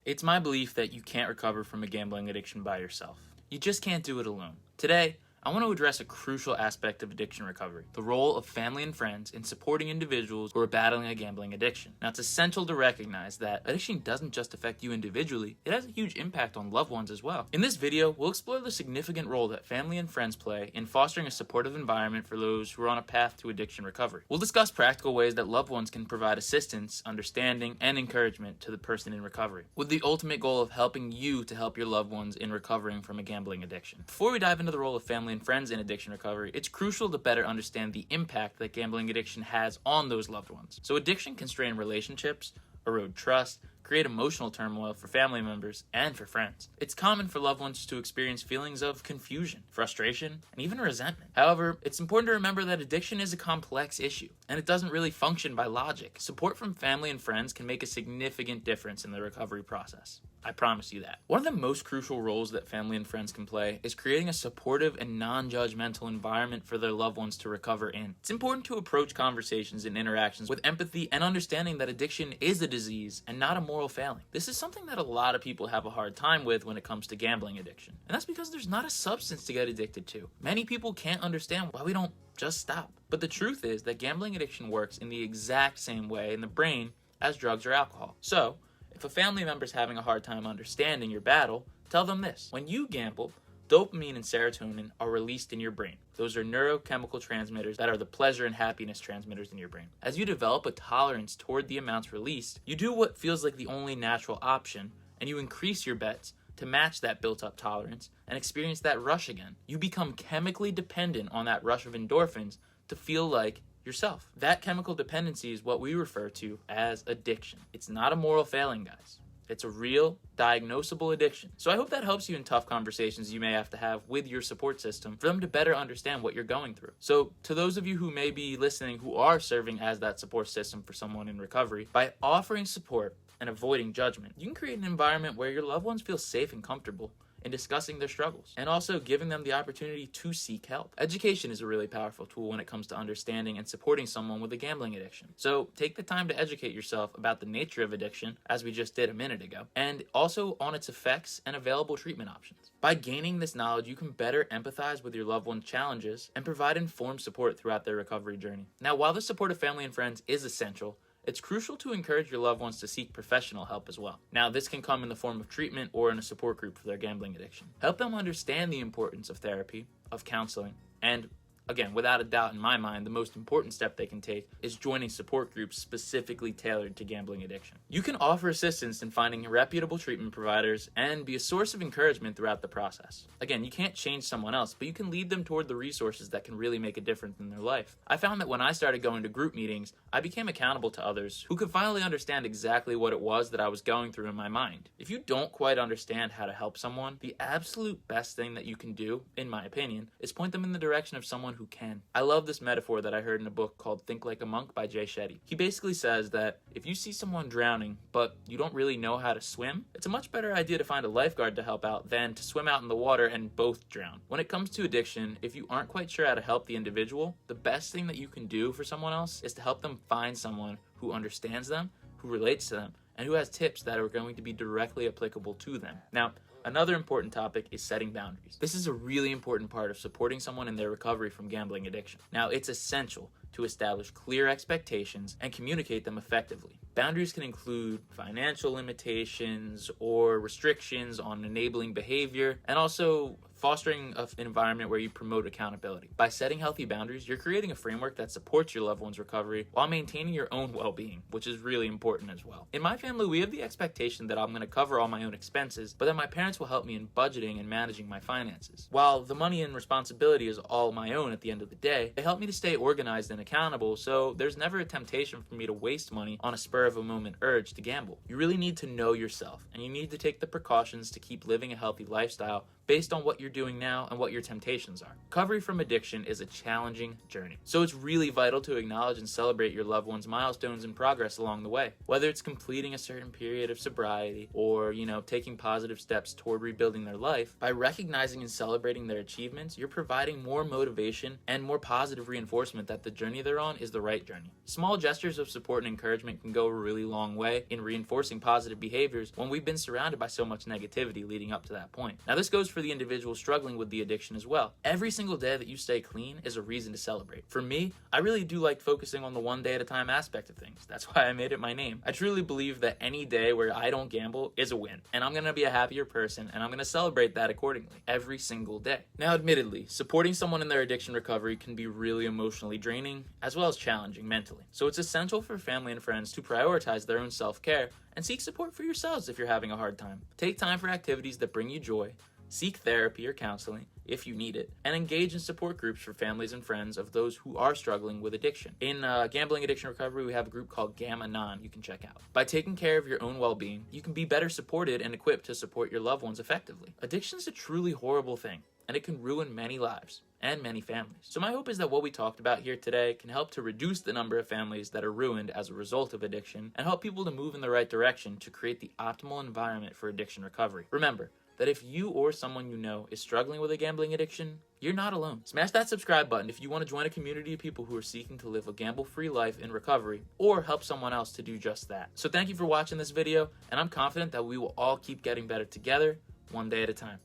It's my belief that you can't recover from a gambling addiction by yourself. You just can't do it alone. Today, I want to address a crucial aspect of addiction recovery, the role of family and friends in supporting individuals who are battling a gambling addiction. Now, it's essential to recognize that addiction doesn't just affect you individually, it has a huge impact on loved ones as well. In this video, we'll explore the significant role that family and friends play in fostering a supportive environment for those who are on a path to addiction recovery. We'll discuss practical ways that loved ones can provide assistance, understanding, and encouragement to the person in recovery, with the ultimate goal of helping you to help your loved ones in recovering from a gambling addiction. Before we dive into the role of family and friends in addiction recovery, it's crucial to better understand the impact that gambling addiction has on those loved ones. So addiction can strain relationships, erode trust, create emotional turmoil for family members and for friends. It's common for loved ones to experience feelings of confusion, frustration, and even resentment. However, it's important to remember that addiction is a complex issue, and it doesn't really function by logic. Support from family and friends can make a significant difference in the recovery process. I promise you that. One of the most crucial roles that family and friends can play is creating a supportive and non-judgmental environment for their loved ones to recover in. It's important to approach conversations and interactions with empathy and understanding that addiction is a disease and not a moral failing. This is something that a lot of people have a hard time with when it comes to gambling addiction. And that's because there's not a substance to get addicted to. Many people can't understand why we don't just stop. But the truth is that gambling addiction works in the exact same way in the brain as drugs or alcohol. So, if a family member's having a hard time understanding your battle, tell them this. When you gamble, dopamine and serotonin are released in your brain. Those are neurochemical transmitters that are the pleasure and happiness transmitters in your brain. As you develop a tolerance toward the amounts released, you do what feels like the only natural option, and you increase your bets to match that built-up tolerance and experience that rush again. You become chemically dependent on that rush of endorphins to feel like yourself. That chemical dependency is what we refer to as addiction. It's not a moral failing, guys. It's a real, diagnosable addiction. So I hope that helps you in tough conversations you may have to have with your support system for them to better understand what you're going through. So to those of you who may be listening who are serving as that support system for someone in recovery, by offering support and avoiding judgment, you can create an environment where your loved ones feel safe and comfortable in discussing their struggles, and also giving them the opportunity to seek help. Education is a really powerful tool when it comes to understanding and supporting someone with a gambling addiction. So take the time to educate yourself about the nature of addiction, as we just did a minute ago, and also on its effects and available treatment options. By gaining this knowledge, you can better empathize with your loved one's challenges and provide informed support throughout their recovery journey. Now, while the support of family and friends is essential, it's crucial to encourage your loved ones to seek professional help as well. Now, this can come in the form of treatment or in a support group for their gambling addiction. Help them understand the importance of therapy, of counseling, and again, without a doubt in my mind, the most important step they can take is joining support groups specifically tailored to gambling addiction. You can offer assistance in finding reputable treatment providers and be a source of encouragement throughout the process. Again, you can't change someone else, but you can lead them toward the resources that can really make a difference in their life. I found that when I started going to group meetings, I became accountable to others who could finally understand exactly what it was that I was going through in my mind. If you don't quite understand how to help someone, the absolute best thing that you can do, in my opinion, is point them in the direction of someone who can. I love this metaphor that I heard in a book called Think Like a Monk by Jay Shetty. He basically says that if you see someone drowning, but you don't really know how to swim, it's a much better idea to find a lifeguard to help out than to swim out in the water and both drown. When it comes to addiction, if you aren't quite sure how to help the individual, the best thing that you can do for someone else is to help them find someone who understands them, who relates to them, and who has tips that are going to be directly applicable to them. Now, another important topic is setting boundaries. This is a really important part of supporting someone in their recovery from gambling addiction. Now, it's essential to establish clear expectations and communicate them effectively. Boundaries can include financial limitations or restrictions on enabling behavior, and also fostering an environment where you promote accountability. By setting healthy boundaries, you're creating a framework that supports your loved one's recovery while maintaining your own well-being, which is really important as well. In my family, we have the expectation that I'm going to cover all my own expenses, but that my parents will help me in budgeting and managing my finances. While the money and responsibility is all my own at the end of the day, they help me to stay organized and accountable, so there's never a temptation for me to waste money on a spur-of-a-moment urge to gamble. You really need to know yourself, and you need to take the precautions to keep living a healthy lifestyle based on what you're doing now and what your temptations are. Recovery from addiction is a challenging journey, so it's really vital to acknowledge and celebrate your loved ones' milestones and progress along the way. Whether it's completing a certain period of sobriety or, taking positive steps toward rebuilding their life, by recognizing and celebrating their achievements, you're providing more motivation and more positive reinforcement that the journey they're on is the right journey. Small gestures of support and encouragement can go a really long way in reinforcing positive behaviors when we've been surrounded by so much negativity leading up to that point. Now, this goes for the individual struggling with the addiction as well. Every single day that you stay clean is a reason to celebrate. For me, I really do like focusing on the one day at a time aspect of things. That's why I made it my name. I truly believe that any day where I don't gamble is a win, and I'm gonna be a happier person, and I'm gonna celebrate that accordingly every single day. Now, admittedly, supporting someone in their addiction recovery can be really emotionally draining as well as challenging mentally. So it's essential for family and friends to prioritize their own self-care and seek support for yourselves if you're having a hard time. Take time for activities that bring you joy, seek therapy or counseling if you need it, and engage in support groups for families and friends of those who are struggling with addiction. In gambling addiction recovery, we have a group called Gamma Non you can check out. By taking care of your own well-being, you can be better supported and equipped to support your loved ones effectively. Addiction is a truly horrible thing, and it can ruin many lives and many families. So my hope is that what we talked about here today can help to reduce the number of families that are ruined as a result of addiction and help people to move in the right direction to create the optimal environment for addiction recovery. Remember that if you or someone you know is struggling with a gambling addiction, you're not alone. Smash that subscribe button if you want to join a community of people who are seeking to live a gamble-free life in recovery or help someone else to do just that. So thank you for watching this video, and I'm confident that we will all keep getting better together, one day at a time.